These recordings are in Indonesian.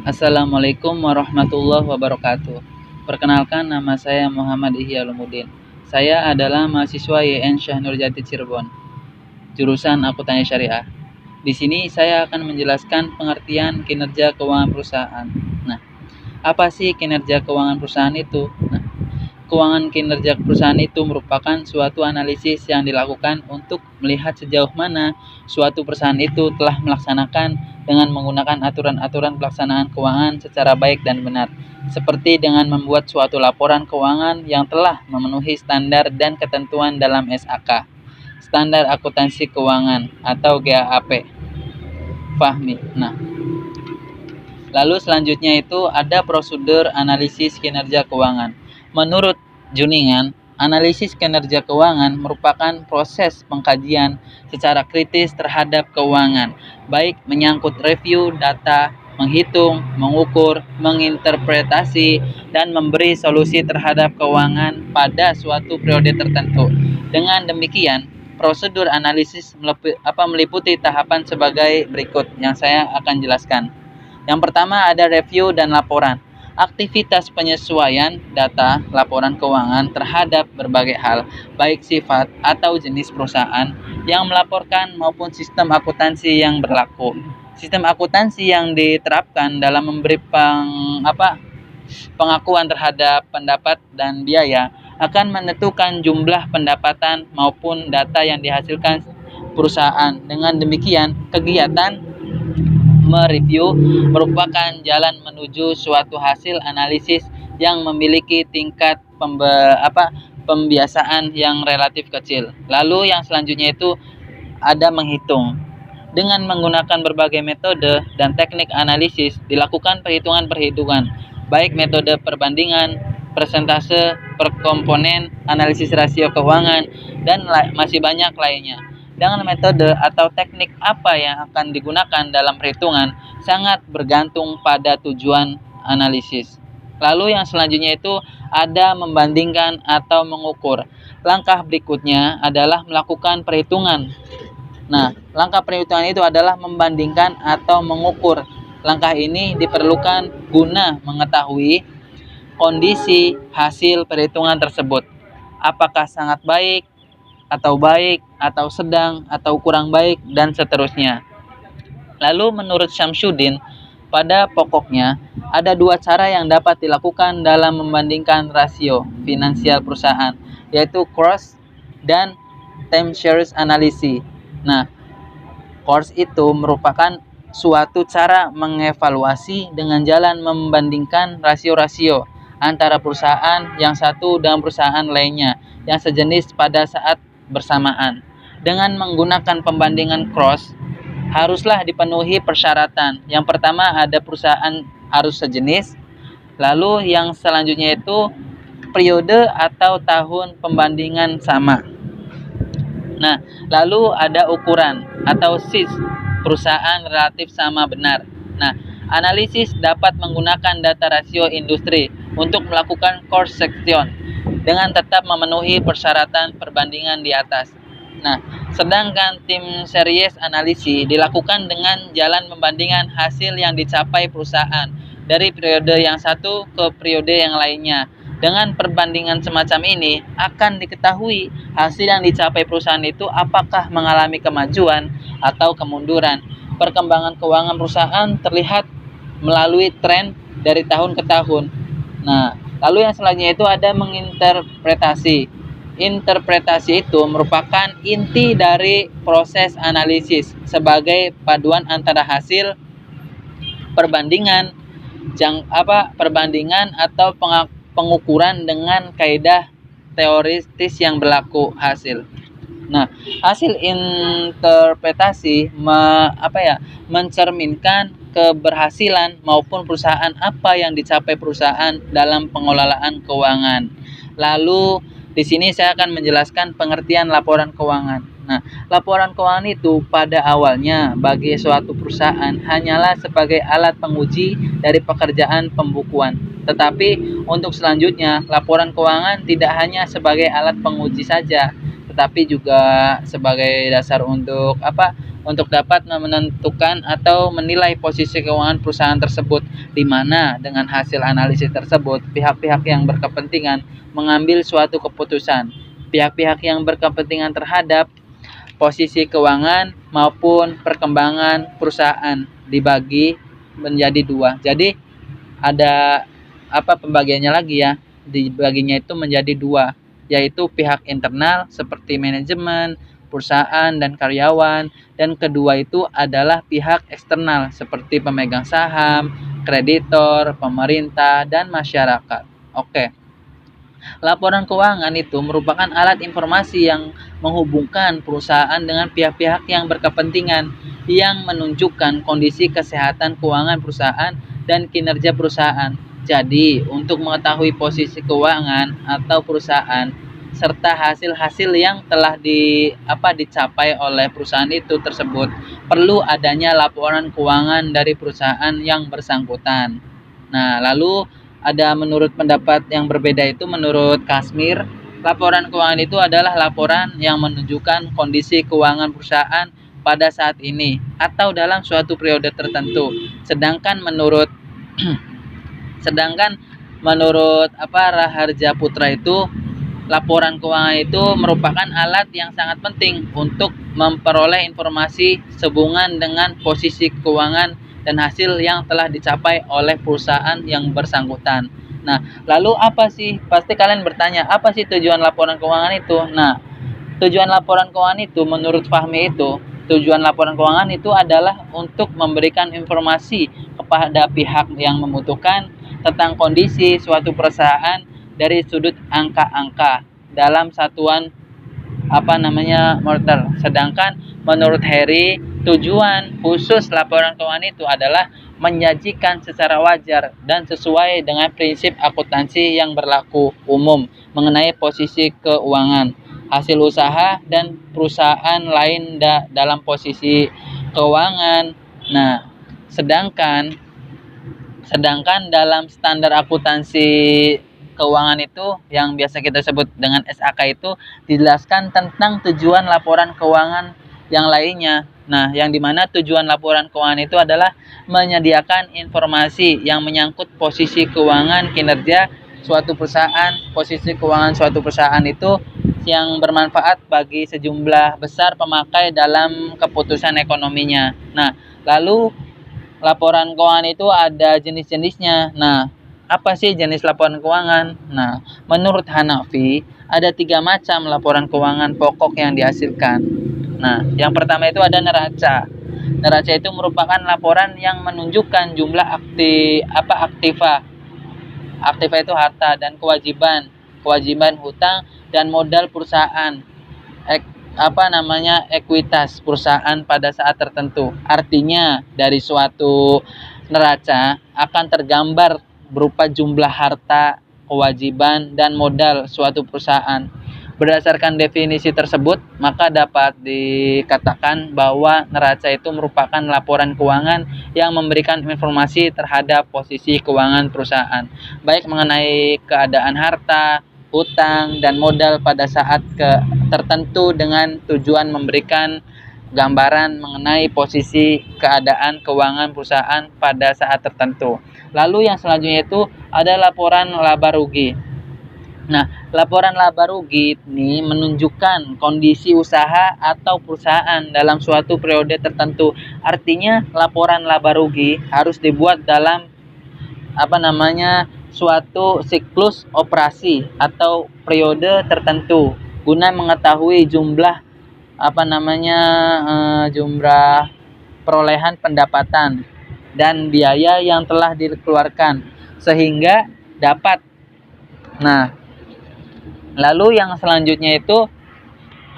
Assalamualaikum warahmatullahi wabarakatuh. Perkenalkan, nama saya Muhammad Ihya Ulumuddin. Saya adalah mahasiswa YN Syah Nurjati Cirebon, jurusan Akuntansi Syariah. Di sini saya akan menjelaskan pengertian kinerja keuangan perusahaan. Nah, apa sih kinerja keuangan perusahaan itu? Keuangan kinerja perusahaan itu merupakan suatu analisis yang dilakukan untuk melihat sejauh mana suatu perusahaan itu telah melaksanakan dengan menggunakan aturan-aturan pelaksanaan keuangan secara baik dan benar, seperti dengan membuat suatu laporan keuangan yang telah memenuhi standar dan ketentuan dalam SAK, Standar Akuntansi Keuangan atau GAAP. Fahmi. Lalu selanjutnya itu ada prosedur analisis kinerja keuangan. Menurut Juningan, analisis kinerja keuangan merupakan proses pengkajian secara kritis terhadap keuangan, baik menyangkut review data, menghitung, mengukur, menginterpretasi, dan memberi solusi terhadap keuangan pada suatu periode tertentu. Dengan demikian, prosedur analisis meliputi tahapan sebagai berikut yang saya akan jelaskan. Yang pertama ada review dan laporan. Aktivitas penyesuaian data laporan keuangan terhadap berbagai hal, baik sifat atau jenis perusahaan yang melaporkan maupun sistem akuntansi yang berlaku. Sistem akuntansi yang diterapkan dalam memberi pengakuan terhadap pendapat dan biaya akan menentukan jumlah pendapatan maupun data yang dihasilkan perusahaan. Dengan demikian, kegiatan mereview merupakan jalan menuju suatu hasil analisis yang memiliki tingkat pembiasaan yang relatif kecil. Lalu yang selanjutnya itu ada menghitung. Dengan menggunakan berbagai metode dan teknik analisis dilakukan perhitungan-perhitungan, baik metode perbandingan, persentase, perkomponen, analisis rasio keuangan, dan masih banyak lainnya. Dengan metode atau teknik apa yang akan digunakan dalam perhitungan sangat bergantung pada tujuan analisis. Lalu yang selanjutnya itu ada membandingkan atau mengukur. Langkah berikutnya adalah melakukan perhitungan. Langkah perhitungan itu adalah membandingkan atau mengukur. Langkah ini diperlukan guna mengetahui kondisi hasil perhitungan tersebut. Apakah sangat baik, atau sedang, atau kurang baik, dan seterusnya. Lalu menurut Syamsuddin, pada pokoknya ada dua cara yang dapat dilakukan dalam membandingkan rasio finansial perusahaan, yaitu cost dan time series analysis. Cost itu merupakan suatu cara mengevaluasi dengan jalan membandingkan rasio-rasio antara perusahaan yang satu dengan perusahaan lainnya yang sejenis pada saat bersamaan. Dengan menggunakan pembandingan cross, haruslah dipenuhi persyaratan. Yang pertama ada perusahaan harus sejenis. Lalu yang selanjutnya itu periode atau tahun pembandingan sama. Lalu ada ukuran atau size perusahaan relatif sama benar. Analisis dapat menggunakan data rasio industri untuk melakukan cost section dengan tetap memenuhi persyaratan perbandingan di atas. Sedangkan tim series analisis dilakukan dengan jalan pembandingan hasil yang dicapai perusahaan dari periode yang satu ke periode yang lainnya. Dengan perbandingan semacam ini akan diketahui hasil yang dicapai perusahaan itu apakah mengalami kemajuan atau kemunduran. Perkembangan keuangan perusahaan terlihat melalui tren dari tahun ke tahun. Lalu yang selanjutnya itu ada menginterpretasi. Interpretasi itu merupakan inti dari proses analisis sebagai paduan antara hasil perbandingan atau pengukuran dengan kaidah teoritis yang berlaku hasil. Hasil interpretasi mencerminkan keberhasilan maupun perusahaan apa yang dicapai perusahaan dalam pengelolaan keuangan. Lalu di sini saya akan menjelaskan pengertian laporan keuangan. Laporan keuangan itu pada awalnya bagi suatu perusahaan hanyalah sebagai alat penguji dari pekerjaan pembukuan. Tetapi untuk selanjutnya, laporan keuangan tidak hanya sebagai alat penguji saja, tetapi juga sebagai dasar untuk untuk dapat menentukan atau menilai posisi keuangan perusahaan tersebut, di mana dengan hasil analisis tersebut pihak-pihak yang berkepentingan mengambil suatu keputusan. Pihak-pihak yang berkepentingan terhadap posisi keuangan maupun perkembangan perusahaan dibagi menjadi dua. Jadi ada pembagiannya lagi ya, dibaginya itu menjadi dua, yaitu pihak internal seperti manajemen perusahaan dan karyawan, dan kedua itu adalah pihak eksternal seperti pemegang saham, kreditor, pemerintah, dan masyarakat. Oke. Laporan keuangan itu merupakan alat informasi yang menghubungkan perusahaan dengan pihak-pihak yang berkepentingan, yang menunjukkan kondisi kesehatan keuangan perusahaan dan kinerja perusahaan. Jadi, untuk mengetahui posisi keuangan atau perusahaan serta hasil-hasil yang telah dicapai oleh perusahaan itu tersebut, perlu adanya laporan keuangan dari perusahaan yang bersangkutan. Nah, lalu ada menurut pendapat yang berbeda itu, menurut Kasmir, laporan keuangan itu adalah laporan yang menunjukkan kondisi keuangan perusahaan pada saat ini atau dalam suatu periode tertentu. Sedangkan menurut Raharja Putra itu, laporan keuangan itu merupakan alat yang sangat penting untuk memperoleh informasi sehubungan dengan posisi keuangan dan hasil yang telah dicapai oleh perusahaan yang bersangkutan. Nah, lalu apa sih? Pasti kalian bertanya, apa sih tujuan laporan keuangan itu? Nah, tujuan laporan keuangan itu menurut Fahmi itu, tujuan laporan keuangan itu adalah untuk memberikan informasi kepada pihak yang membutuhkan tentang kondisi suatu perusahaan dari sudut angka-angka dalam satuan modal. Sedangkan menurut Harry, tujuan khusus laporan keuangan itu adalah menyajikan secara wajar dan sesuai dengan prinsip akuntansi yang berlaku umum mengenai posisi keuangan, hasil usaha, dan perusahaan lain dalam posisi keuangan. Nah, sedangkan dalam standar akuntansi keuangan itu yang biasa kita sebut dengan SAK itu dijelaskan tentang tujuan laporan keuangan yang lainnya. Nah, yang dimana tujuan laporan keuangan itu adalah menyediakan informasi yang menyangkut posisi keuangan kinerja suatu perusahaan. Posisi keuangan suatu perusahaan itu yang bermanfaat bagi sejumlah besar pemakai dalam keputusan ekonominya. Nah, lalu laporan keuangan itu ada jenis-jenisnya. Nah, apa sih jenis laporan keuangan? Nah, menurut Hanafi, ada 3 macam laporan keuangan pokok yang dihasilkan. Nah, yang pertama itu ada neraca. Neraca itu merupakan laporan yang menunjukkan jumlah aktiva. Aktiva itu harta dan kewajiban hutang dan modal perusahaan. Ekuitas perusahaan pada saat tertentu. Artinya, dari suatu neraca akan tergambar berupa jumlah harta, kewajiban, dan modal suatu perusahaan. Berdasarkan definisi tersebut, maka dapat dikatakan bahwa neraca itu merupakan laporan keuangan yang memberikan informasi terhadap posisi keuangan perusahaan, baik mengenai keadaan harta, hutang, dan modal pada saat tertentu dengan tujuan memberikan gambaran mengenai posisi keadaan keuangan perusahaan pada saat tertentu. Lalu yang selanjutnya itu ada laporan laba rugi. Nah, laporan laba rugi ini menunjukkan kondisi usaha atau perusahaan dalam suatu periode tertentu. Artinya laporan laba rugi harus dibuat dalam suatu siklus operasi atau periode tertentu guna mengetahui jumlah jumlah perolehan pendapatan dan biaya yang telah dikeluarkan sehingga dapat. Nah, lalu yang selanjutnya itu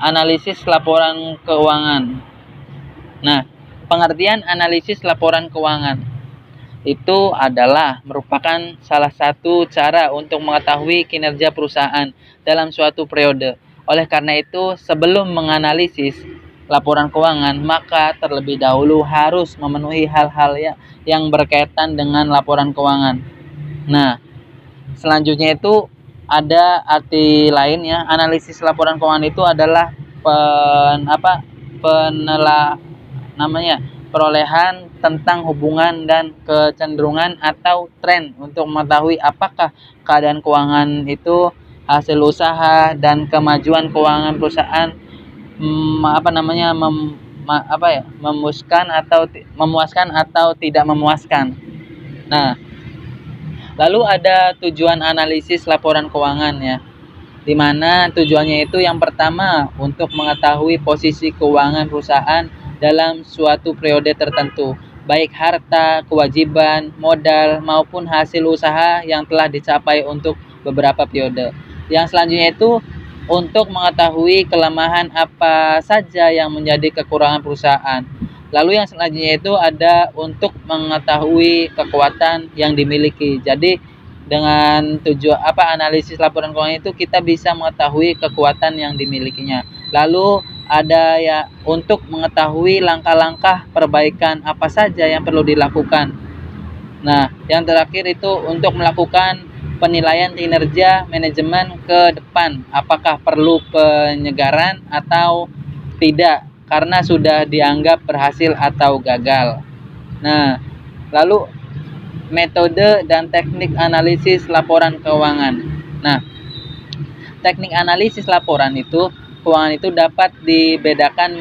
analisis laporan keuangan. Nah, pengertian analisis laporan keuangan itu adalah merupakan salah satu cara untuk mengetahui kinerja perusahaan dalam suatu periode. Oleh karena itu, sebelum menganalisis laporan keuangan, maka terlebih dahulu harus memenuhi hal-hal yang berkaitan dengan laporan keuangan. Nah, selanjutnya itu ada arti lainnya. Analisis laporan keuangan itu adalah perolehan tentang hubungan dan kecenderungan atau tren untuk mengetahui apakah keadaan keuangan itu, hasil usaha dan kemajuan keuangan perusahaan memuaskan atau tidak memuaskan. Nah, lalu ada tujuan analisis laporan keuangan ya, di mana tujuannya itu yang pertama untuk mengetahui posisi keuangan perusahaan dalam suatu periode tertentu, baik harta, kewajiban, modal maupun hasil usaha yang telah dicapai untuk beberapa periode. Yang selanjutnya itu untuk mengetahui kelemahan apa saja yang menjadi kekurangan perusahaan. Lalu yang selanjutnya itu ada untuk mengetahui kekuatan yang dimiliki. Jadi dengan analisis laporan keuangan itu kita bisa mengetahui kekuatan yang dimilikinya. Lalu ada ya untuk mengetahui langkah-langkah perbaikan apa saja yang perlu dilakukan. Nah, yang terakhir itu untuk melakukan penilaian kinerja manajemen ke depan, apakah perlu penyegaran atau tidak karena sudah dianggap berhasil atau gagal. Nah, lalu metode dan teknik analisis laporan keuangan. Nah, teknik analisis laporan keuangan itu dapat dibedakan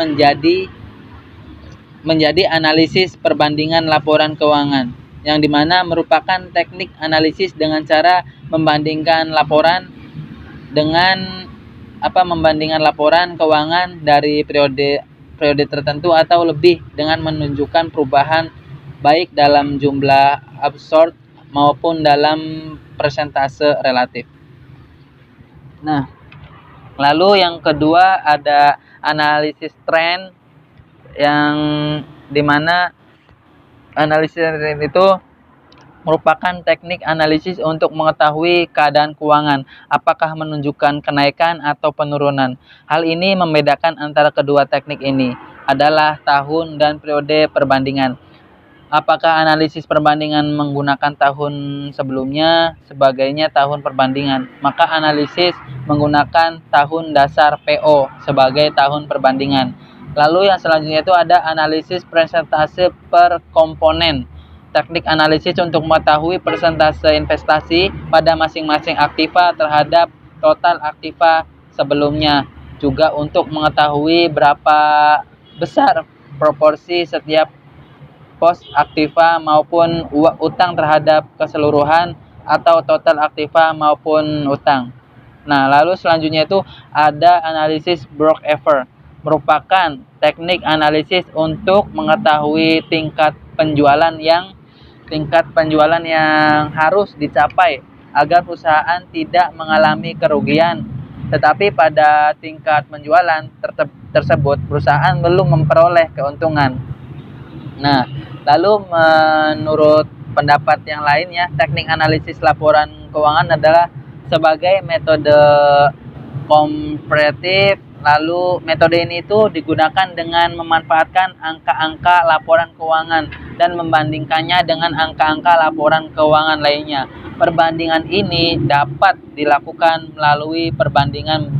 menjadi analisis perbandingan laporan keuangan, yang dimana merupakan teknik analisis dengan cara membandingkan laporan keuangan dari periode tertentu atau lebih dengan menunjukkan perubahan baik dalam jumlah absolut maupun dalam persentase relatif. Nah, lalu yang kedua ada analisis tren, yang dimana analisis tren itu merupakan teknik analisis untuk mengetahui keadaan keuangan, apakah menunjukkan kenaikan atau penurunan. Hal ini membedakan antara kedua teknik ini adalah tahun dan periode perbandingan. Apakah analisis perbandingan menggunakan tahun sebelumnya sebagainya tahun perbandingan, maka analisis menggunakan tahun dasar PO sebagai tahun perbandingan. Lalu yang selanjutnya itu ada analisis persentase per komponen. Teknik analisis untuk mengetahui persentase investasi pada masing-masing aktiva terhadap total aktiva sebelumnya. Juga untuk mengetahui berapa besar proporsi setiap pos aktiva maupun utang terhadap keseluruhan atau total aktiva maupun utang. Nah, lalu selanjutnya itu ada analisis break-even, merupakan teknik analisis untuk mengetahui tingkat penjualan yang harus dicapai agar perusahaan tidak mengalami kerugian. Tetapi pada tingkat penjualan tersebut perusahaan belum memperoleh keuntungan. Nah, lalu menurut pendapat yang lainnya, teknik analisis laporan keuangan adalah sebagai metode komparatif. Lalu metode ini itu digunakan dengan memanfaatkan angka-angka laporan keuangan dan membandingkannya dengan angka-angka laporan keuangan lainnya. Perbandingan ini dapat dilakukan melalui perbandingan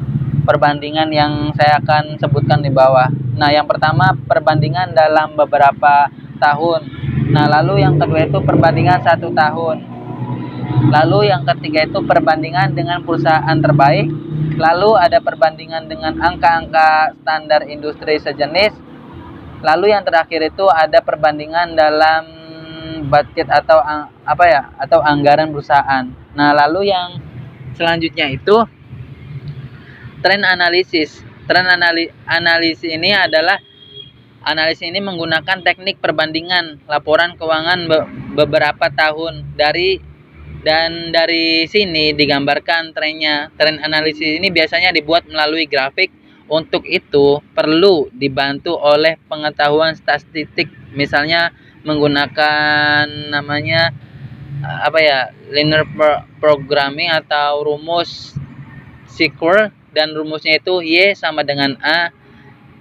yang saya akan sebutkan di bawah. Nah, yang pertama perbandingan dalam beberapa tahun. Nah, lalu yang kedua itu perbandingan 1 tahun. Lalu yang ketiga itu perbandingan dengan perusahaan terbaik. Lalu ada perbandingan dengan angka-angka standar industri sejenis. Lalu yang terakhir itu ada perbandingan dalam budget atau anggaran perusahaan. Nah, lalu yang selanjutnya itu tren analisis. Analisis ini menggunakan teknik perbandingan laporan keuangan beberapa tahun dari sini digambarkan trennya. Tren analisis ini biasanya dibuat melalui grafik. Untuk itu perlu dibantu oleh pengetahuan statistik, misalnya menggunakan linear programming atau rumus Square, dan rumusnya itu Y sama dengan A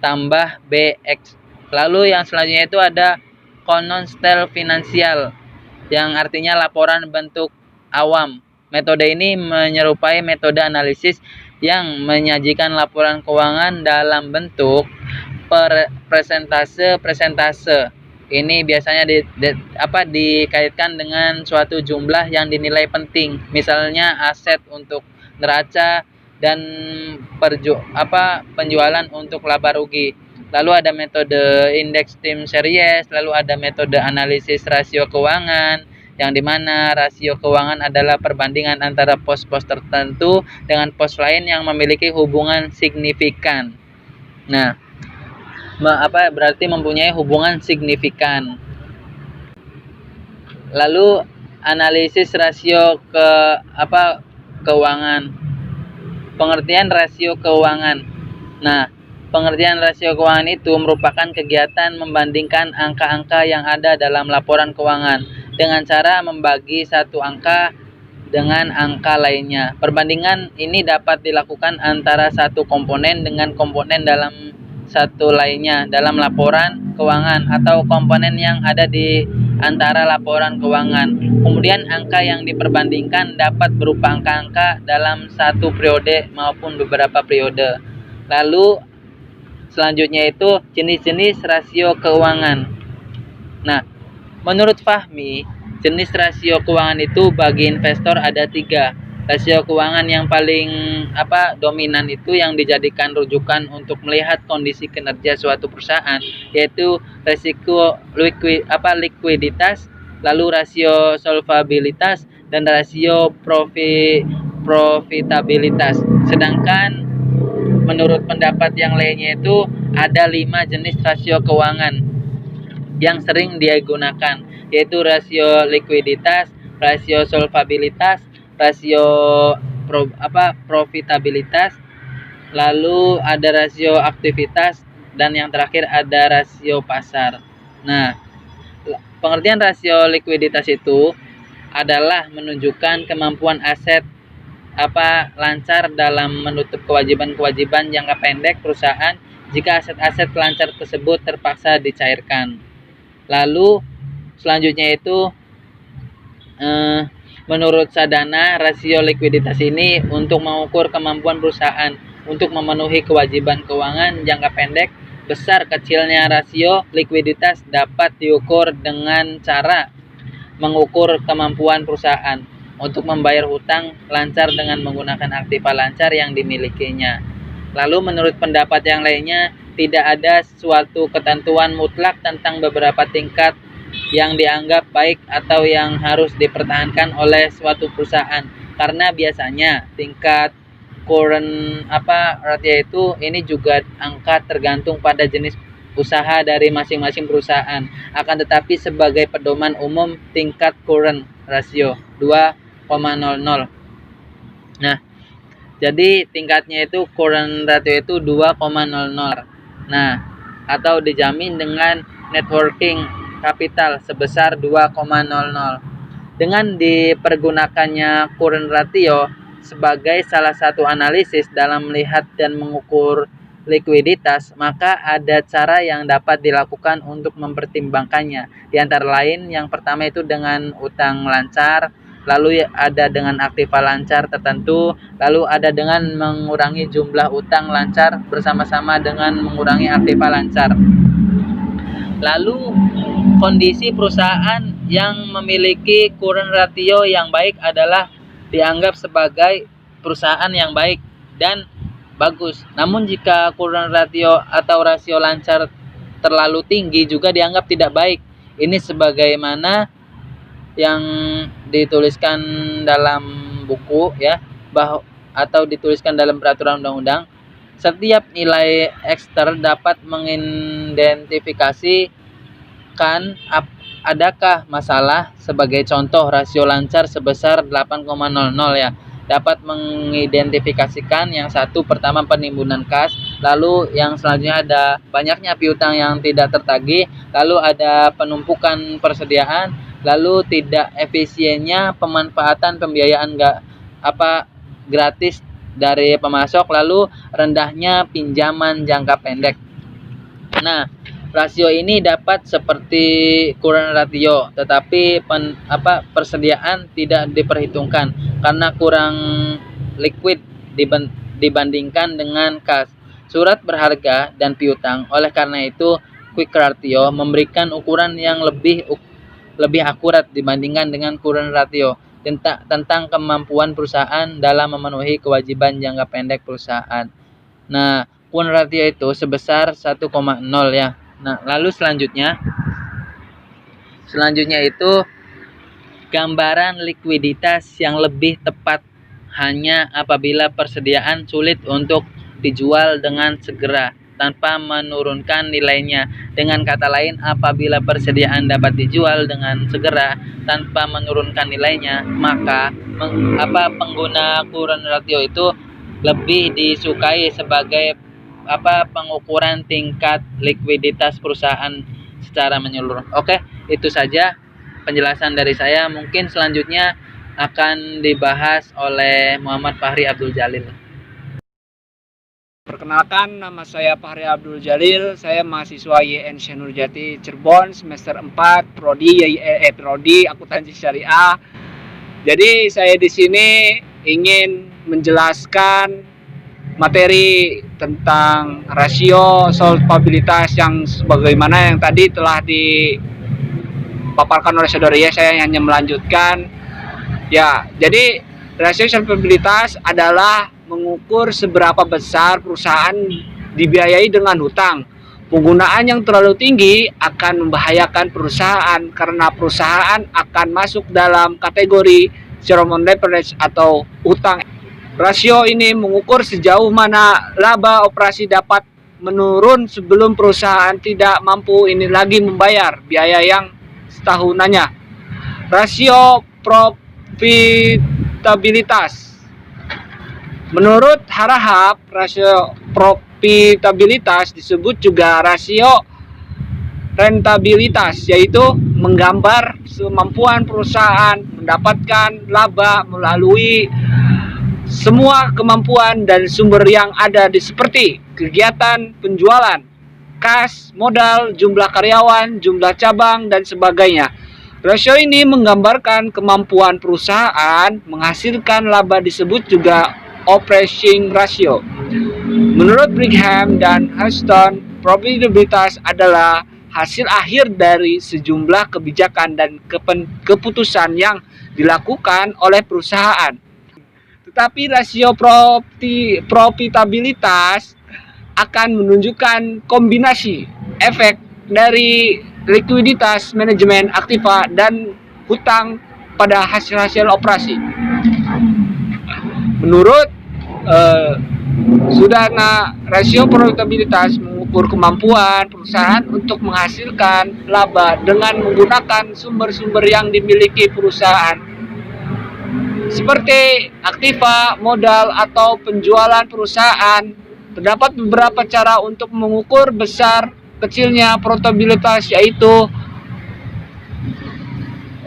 tambah BX. Lalu yang selanjutnya itu ada konstel finansial, yang artinya laporan bentuk awam. Metode ini menyerupai metode analisis yang menyajikan laporan keuangan dalam bentuk presentase. Ini biasanya dikaitkan dengan suatu jumlah yang dinilai penting, misalnya aset untuk neraca dan penjualan untuk laba rugi. Lalu ada metode indeks time series, lalu ada metode analisis rasio keuangan, yang dimana rasio keuangan adalah perbandingan antara pos-pos tertentu dengan pos lain yang memiliki hubungan signifikan. Nah, berarti mempunyai hubungan signifikan. Lalu analisis rasio keuangan. Pengertian rasio keuangan. Nah, pengertian rasio keuangan itu merupakan kegiatan membandingkan angka-angka yang ada dalam laporan keuangan dengan cara membagi satu angka dengan angka lainnya. Perbandingan ini dapat dilakukan antara satu komponen dengan komponen dalam satu lainnya dalam laporan keuangan atau komponen yang ada di antara laporan keuangan. Kemudian angka yang diperbandingkan dapat berupa angka-angka dalam satu periode maupun beberapa periode. Lalu selanjutnya itu jenis-jenis rasio keuangan. Nah, menurut Fahmi, jenis rasio keuangan itu bagi investor ada 3. Rasio keuangan yang paling dominan itu yang dijadikan rujukan untuk melihat kondisi kinerja suatu perusahaan, yaitu resiko likuiditas, lalu rasio solvabilitas, dan rasio profitabilitas. Sedangkan menurut pendapat yang lainnya itu ada 5 jenis rasio keuangan yang sering digunakan, yaitu rasio likuiditas, rasio solvabilitas, rasio profitabilitas, lalu ada rasio aktivitas, dan yang terakhir ada rasio pasar. Nah, pengertian rasio likuiditas itu adalah menunjukkan kemampuan aset lancar dalam menutup kewajiban-kewajiban jangka pendek perusahaan jika aset-aset lancar tersebut terpaksa dicairkan. Lalu selanjutnya itu menurut Sadana, rasio likuiditas ini untuk mengukur kemampuan perusahaan untuk memenuhi kewajiban keuangan jangka pendek. Besar kecilnya rasio likuiditas dapat diukur dengan cara mengukur kemampuan perusahaan untuk membayar hutang lancar dengan menggunakan aktiva lancar yang dimilikinya. Lalu menurut pendapat yang lainnya, tidak ada suatu ketentuan mutlak tentang beberapa tingkat yang dianggap baik atau yang harus dipertahankan oleh suatu perusahaan, karena biasanya tingkat current ratio itu ini juga angka tergantung pada jenis usaha dari masing-masing perusahaan. Akan tetapi sebagai pedoman umum tingkat current ratio 2,00. Nah, jadi tingkatnya itu current ratio itu 2,00. Nah, atau dijamin dengan networking kapital sebesar 2,00. Dengan dipergunakannya current ratio sebagai salah satu analisis dalam melihat dan mengukur likuiditas, maka ada cara yang dapat dilakukan untuk mempertimbangkannya. Di antara lain, yang pertama itu dengan utang lancar, lalu ada dengan aktiva lancar tertentu, lalu ada dengan mengurangi jumlah utang lancar bersama-sama dengan mengurangi aktiva lancar. Lalu kondisi perusahaan yang memiliki current ratio yang baik adalah dianggap sebagai perusahaan yang baik dan bagus. Namun jika current ratio atau rasio lancar terlalu tinggi juga dianggap tidak baik. Ini sebagaimana yang dituliskan dalam buku atau dituliskan dalam peraturan undang-undang. Setiap nilai ekster dapat mengidentifikasikan adakah masalah. Sebagai contoh, rasio lancar sebesar 8,00 dapat mengidentifikasikan yang satu, pertama penimbunan kas, lalu yang selanjutnya ada banyaknya piutang yang tidak tertagih, lalu ada penumpukan persediaan, lalu tidak efisiennya pemanfaatan pembiayaan gratis dari pemasok, lalu rendahnya pinjaman jangka pendek. Nah, Rasio ini dapat seperti current ratio, tetapi persediaan tidak diperhitungkan karena kurang liquid dibandingkan dengan kas, surat berharga, dan piutang. Oleh karena itu, quick ratio memberikan ukuran yang lebih akurat dibandingkan dengan current ratio tentang kemampuan perusahaan dalam memenuhi kewajiban jangka pendek perusahaan. Nah, current ratio itu sebesar 1,0 ya. Nah, lalu selanjutnya itu gambaran likuiditas yang lebih tepat hanya apabila persediaan sulit untuk dijual dengan segera tanpa menurunkan nilainya. Dengan kata lain, apabila persediaan dapat dijual dengan segera tanpa menurunkan nilainya, maka pengguna current ratio itu lebih disukai sebagai pengukuran tingkat likuiditas perusahaan secara menyeluruh. Oke, itu saja penjelasan dari saya. Mungkin selanjutnya akan dibahas oleh Muhammad Fahri Abdul Jalil. Perkenalkan, nama saya Fahri Abdul Jalil. Saya mahasiswa YN Syekh Nurjati Cirebon semester 4 prodi Akuntansi Syariah. Jadi saya di sini ingin menjelaskan materi tentang rasio solvabilitas yang sebagaimana yang tadi telah dipaparkan oleh saudara ya. Saya hanya melanjutkan ya. Jadi rasio solvabilitas adalah mengukur seberapa besar perusahaan dibiayai dengan hutang. Penggunaan yang terlalu tinggi akan membahayakan perusahaan karena perusahaan akan masuk dalam kategori zero leverage atau utang. Rasio ini mengukur sejauh mana laba operasi dapat menurun sebelum perusahaan tidak mampu lagi membayar biaya yang setahunannya. Rasio profitabilitas. Menurut Harahap, rasio profitabilitas disebut juga rasio rentabilitas, yaitu menggambar kemampuan perusahaan mendapatkan laba melalui semua kemampuan dan sumber yang ada seperti kegiatan penjualan, kas, modal, jumlah karyawan, jumlah cabang, dan sebagainya. Rasio ini menggambarkan kemampuan perusahaan menghasilkan laba disebut juga operating ratio. Menurut Brigham dan Houston, profitabilitas adalah hasil akhir dari sejumlah kebijakan dan keputusan yang dilakukan oleh perusahaan. Tetapi rasio profitabilitas akan menunjukkan kombinasi efek dari likuiditas manajemen aktiva dan hutang pada hasil-hasil operasi. Menurut Sudana, rasio profitabilitas mengukur kemampuan perusahaan untuk menghasilkan laba dengan menggunakan sumber-sumber yang dimiliki perusahaan seperti aktiva, modal, atau penjualan perusahaan. Terdapat beberapa cara untuk mengukur besar kecilnya profitabilitas, yaitu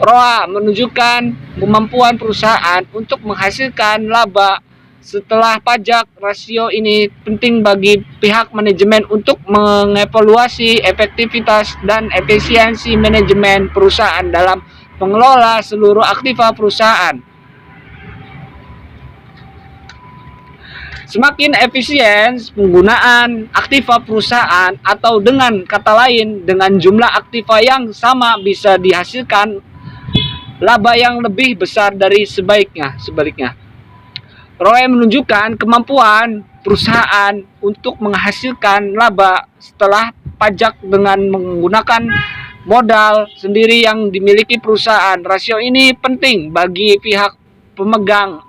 ROA menunjukkan kemampuan perusahaan untuk menghasilkan laba setelah pajak. Rasio ini penting bagi pihak manajemen untuk mengevaluasi efektivitas dan efisiensi manajemen perusahaan dalam mengelola seluruh aktiva perusahaan. Semakin efisien penggunaan aktiva perusahaan, atau dengan kata lain, dengan jumlah aktiva yang sama bisa dihasilkan laba yang lebih besar dari sebaliknya. ROE menunjukkan kemampuan perusahaan untuk menghasilkan laba setelah pajak dengan menggunakan modal sendiri yang dimiliki perusahaan. Rasio ini penting bagi pihak pemegang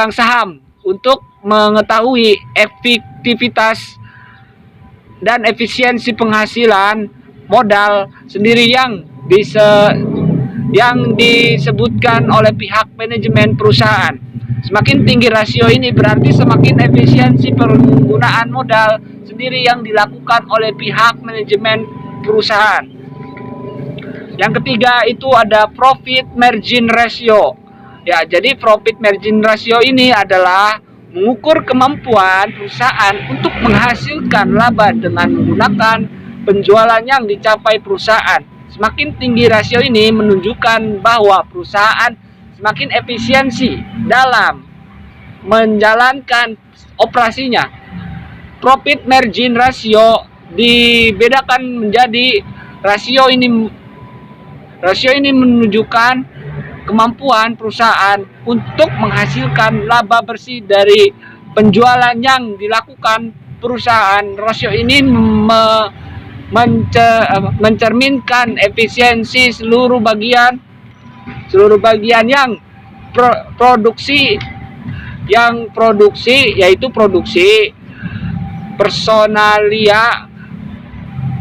saham untuk mengetahui efektivitas dan efisiensi penghasilan modal sendiri yang disebutkan oleh pihak manajemen perusahaan. Semakin tinggi rasio ini berarti semakin efisiensi penggunaan modal sendiri yang dilakukan oleh pihak manajemen perusahaan. Yang ketiga itu ada profit margin ratio. Ya, jadi profit margin ratio ini adalah mengukur kemampuan perusahaan untuk menghasilkan laba dengan menggunakan penjualan yang dicapai perusahaan. Semakin tinggi rasio ini menunjukkan bahwa perusahaan semakin efisiensi dalam menjalankan operasinya. Profit margin ratio dibedakan menjadi rasio ini menunjukkan kemampuan perusahaan untuk menghasilkan laba bersih dari penjualan yang dilakukan perusahaan. Rasio ini mencerminkan efisiensi seluruh bagian yang produksi, yaitu produksi, personalia,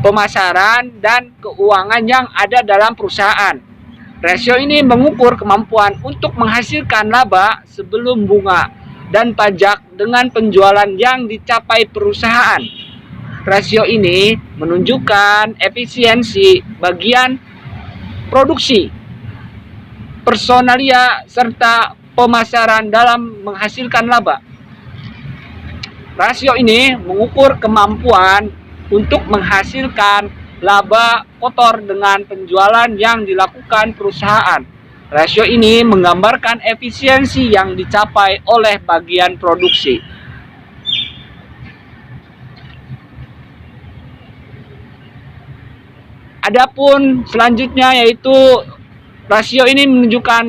pemasaran, dan keuangan yang ada dalam perusahaan. Rasio ini mengukur kemampuan untuk menghasilkan laba sebelum bunga dan pajak dengan penjualan yang dicapai perusahaan. Rasio ini menunjukkan efisiensi bagian produksi, personalia, serta pemasaran dalam menghasilkan laba. Rasio ini mengukur kemampuan untuk menghasilkan laba kotor dengan penjualan yang dilakukan perusahaan. Rasio ini menggambarkan efisiensi yang dicapai oleh bagian produksi. Adapun selanjutnya yaitu rasio ini menunjukkan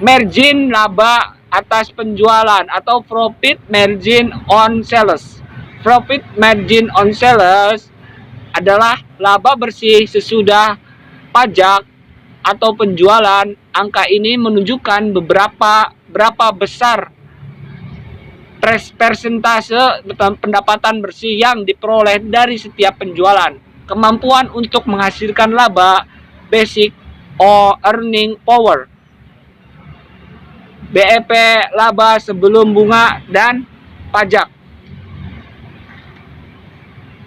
margin laba atas penjualan atau profit margin on sales. Profit margin on sales adalah laba bersih sesudah pajak atau penjualan. Angka ini menunjukkan berapa besar persentase pendapatan bersih yang diperoleh dari setiap penjualan. Kemampuan untuk menghasilkan laba, basic or earning power, BEP, laba sebelum bunga dan pajak.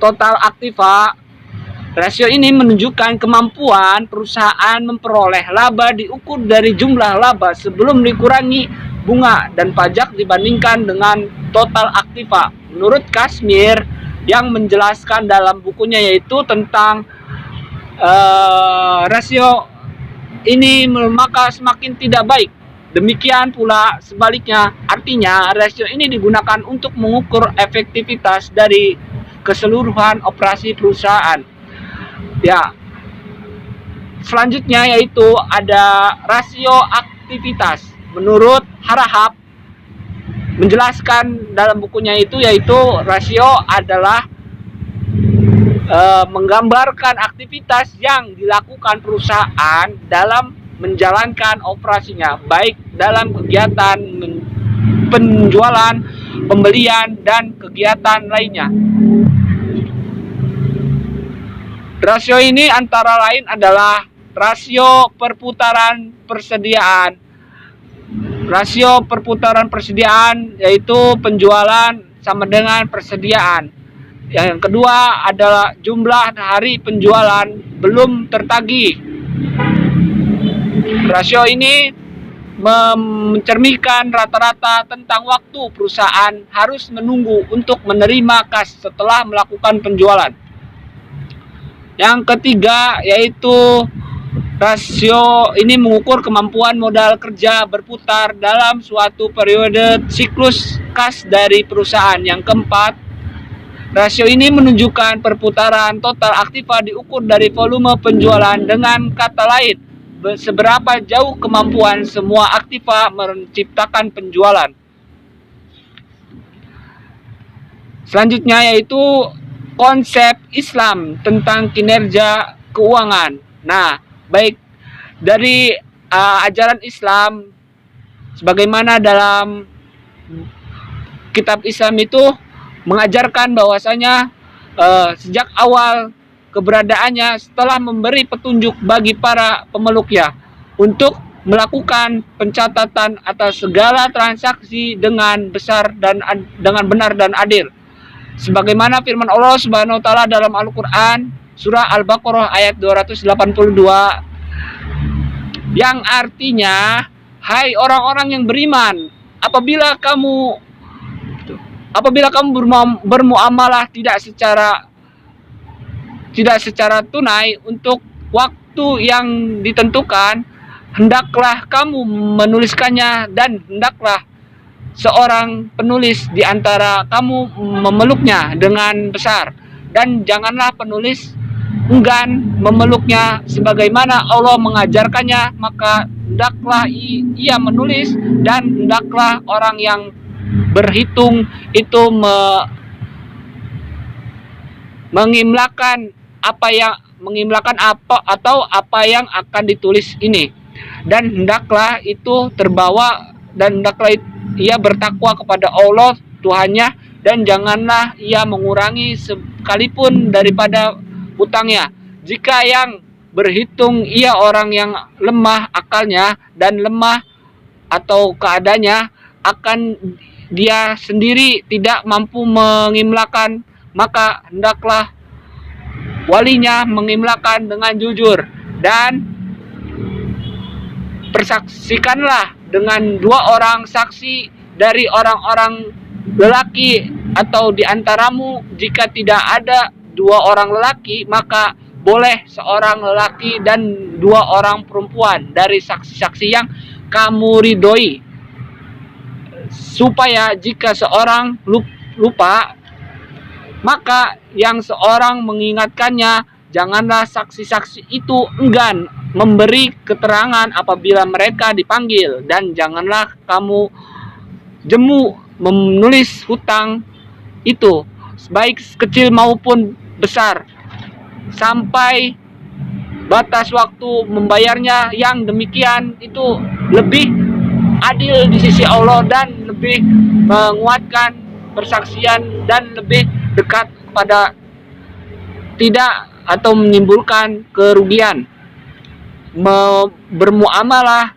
Total aktiva. Rasio ini menunjukkan kemampuan perusahaan memperoleh laba diukur dari jumlah laba sebelum dikurangi bunga dan pajak dibandingkan dengan total aktiva. Menurut Kashmir yang menjelaskan dalam bukunya yaitu tentang rasio ini, maka semakin tidak baik. Demikian pula sebaliknya, artinya rasio ini digunakan untuk mengukur efektivitas dari keseluruhan operasi perusahaan. Ya, selanjutnya yaitu ada rasio aktivitas. Menurut Harahap menjelaskan dalam bukunya itu yaitu rasio adalah menggambarkan aktivitas yang dilakukan perusahaan dalam menjalankan operasinya, baik dalam kegiatan penjualan, pembelian, dan kegiatan lainnya. Rasio ini antara lain adalah rasio perputaran persediaan. Rasio perputaran persediaan yaitu penjualan sama dengan persediaan. Yang kedua adalah jumlah hari penjualan belum tertagih. Rasio ini mencerminkan rata-rata tentang waktu perusahaan harus menunggu untuk menerima kas setelah melakukan penjualan. Yang ketiga yaitu rasio ini mengukur kemampuan modal kerja berputar dalam suatu periode siklus kas dari perusahaan. Yang keempat, rasio ini menunjukkan perputaran total aktiva diukur dari volume penjualan. Dengan kata lain, seberapa jauh kemampuan semua aktiva menciptakan penjualan. Selanjutnya yaitu konsep Islam tentang kinerja keuangan. Nah, baik dari ajaran Islam sebagaimana dalam kitab Islam itu mengajarkan bahwasanya sejak awal keberadaannya setelah memberi petunjuk bagi para pemeluknya untuk melakukan pencatatan atas segala transaksi dengan benar dan adil. Sebagaimana firman Allah Subhanahu wa taala dalam Al-Qur'an surah Al-Baqarah ayat 282 yang artinya, hai orang-orang yang beriman, apabila kamu apabila kamu bermuamalah tidak secara tunai untuk waktu yang ditentukan, hendaklah kamu menuliskannya dan hendaklah seorang penulis di antara kamu memeluknya dengan besar, dan janganlah penulis enggan memeluknya sebagaimana Allah mengajarkannya, maka hendaklah ia menulis, dan hendaklah orang yang berhitung itu mengimlakan apa yang akan ditulis ini, dan hendaklah itu terbawa, dan hendaklah ia bertakwa kepada Allah Tuhannya, dan janganlah ia mengurangi sekalipun daripada hutangnya. Jika yang berhitung ia orang yang lemah akalnya dan lemah atau keadaannya, akan dia sendiri tidak mampu mengimlakan, maka hendaklah walinya mengimlakan dengan jujur, dan persaksikanlah dengan 2 orang saksi dari orang-orang lelaki atau di antaramu. Jika tidak ada 2 orang lelaki, maka boleh seorang lelaki dan 2 orang perempuan dari saksi-saksi yang kamu ridhoi, supaya jika seorang lupa, maka yang seorang mengingatkannya. Janganlah saksi-saksi itu enggan memberi keterangan apabila mereka dipanggil, dan janganlah kamu jemu menulis hutang itu, baik kecil maupun besar, sampai batas waktu membayarnya. Yang demikian itu lebih adil di sisi Allah, dan lebih menguatkan persaksian, dan lebih dekat pada tidak atau menimbulkan kerugian bermuamalah,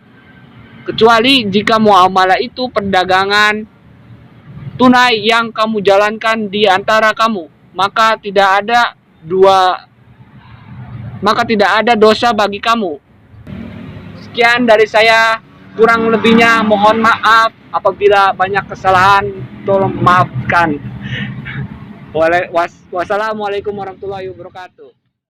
kecuali jika muamalah itu perdagangan tunai yang kamu jalankan di antara kamu, maka tidak ada dosa bagi kamu. Sekian dari saya, kurang lebihnya mohon maaf. Apabila banyak kesalahan, tolong maafkan. Wassalamualaikum warahmatullahi wabarakatuh.